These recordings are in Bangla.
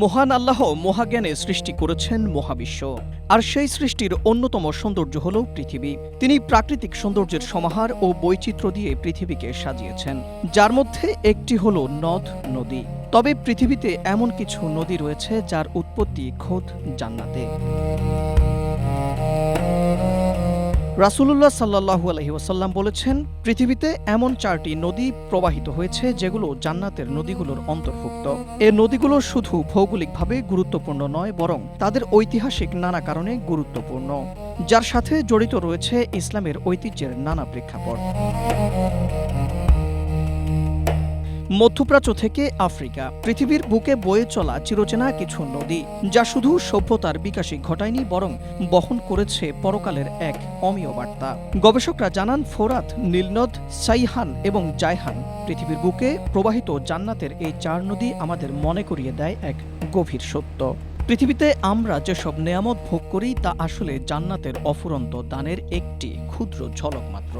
মহান আল্লাহ মহাজ্ঞানে সৃষ্টি করেছেন মহাবিশ্ব, আর সেই সৃষ্টির অন্যতম সৌন্দর্য হল পৃথিবী। তিনি প্রাকৃতিক সৌন্দর্যের সমাহার ও বৈচিত্র্য দিয়ে পৃথিবীকে সাজিয়েছেন, যার মধ্যে একটি হল নদ নদী। তবে পৃথিবীতে এমন কিছু নদী রয়েছে যার উৎপত্তি খোদ জান্নাতে। রাসূলুল্লাহ সাল্লাল্লাহু আলাইহি ওয়াসাল্লাম বলেছেন, পৃথিবীতে এমন 4টি নদী প্রবাহিত হয়েছে যেগুলো জান্নাতের নদীগুলোর অন্তর্ভুক্ত। এ নদীগুলো শুধু ভৌগোলিকভাবে গুরুত্বপূর্ণ নয়, বরং তাদের ঐতিহাসিক নানা কারণে গুরুত্বপূর্ণ, যার সাথে জড়িত রয়েছে ইসলামের ঐতিহ্যের নানা প্রেক্ষাপট। মধ্যপ্রাচ্য থেকে আফ্রিকা, পৃথিবীর বুকে বয়ে চলা চিরচেনা কিছু নদী, যা শুধু সভ্যতার বিকাশই ঘটায়নি, বরং বহন করেছে পরকালের এক অমীয় বার্তা। গবেষকরা জানান, ফোরাত, নীলনদ, সাইহান এবং জায়হান পৃথিবীর বুকে প্রবাহিত জান্নাতের এই 4 নদী আমাদের মনে করিয়ে দেয় এক গভীর সত্য। পৃথিবীতে আমরা যেসব নেয়ামত ভোগ করি তা আসলে জান্নাতের অফুরন্ত দানের একটি ক্ষুদ্র ঝলক মাত্র।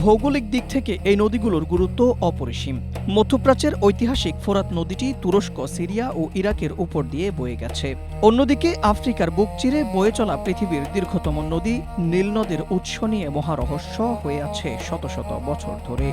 ভৌগোলিক দিক থেকে এই নদীগুলোর গুরুত্ব অপরিসীম। মধ্যপ্রাচ্যের ঐতিহাসিক ফোরাত নদীটি তুরস্ক, সিরিয়া ও ইরাকের উপর দিয়ে বয়ে গেছে। অন্যদিকে আফ্রিকার বুক চিরে বয়ে চলা পৃথিবীর দীর্ঘতম নদী নীল নদের উৎস নিয়ে মহারহস্য হয়ে আছে শত শত বছর ধরে।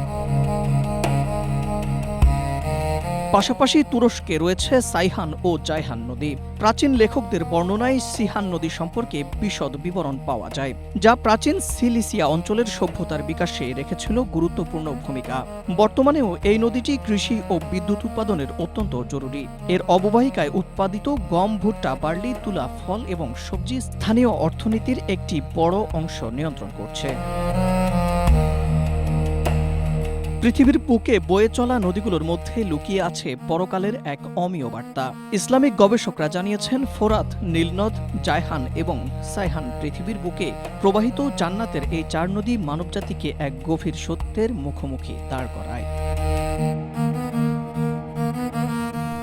পাশাপাশি তুরস্কে রয়েছে সাইহান ও জায়হান নদী। প্রাচীন লেখকদের বর্ণনায় সিহান নদী সম্পর্কে বিশদ বিবরণ পাওয়া যায়, যা প্রাচীন সিলিসিয়া অঞ্চলের সভ্যতার বিকাশে রেখেছিল গুরুত্বপূর্ণ ভূমিকা। বর্তমানেও এই নদীটি কৃষি ও বিদ্যুৎ উৎপাদনের অত্যন্ত জরুরি। এর অববাহিকায় উৎপাদিত গম, ভুট্টা, বার্লি, তুলা, ফল এবং সবজি স্থানীয় অর্থনীতির একটি বড় অংশ নিয়ন্ত্রণ করছে। পৃথিবীর বুকে বয়ে চলা নদীগুলোর মধ্যে লুকিয়ে আছে পরকালের এক অমীয় বার্তা। ইসলামিক গবেষকরা জানিয়েছেন, ফোরাত, নীলনদ, জায়হান এবং সাইহান পৃথিবীর বুকে প্রবাহিত জান্নাতের এই 4 নদী মানবজাতিকে এক গভীর সত্যের মুখোমুখি দাঁড় করায়।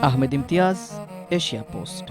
Ahmed Imtiaz, Asia post.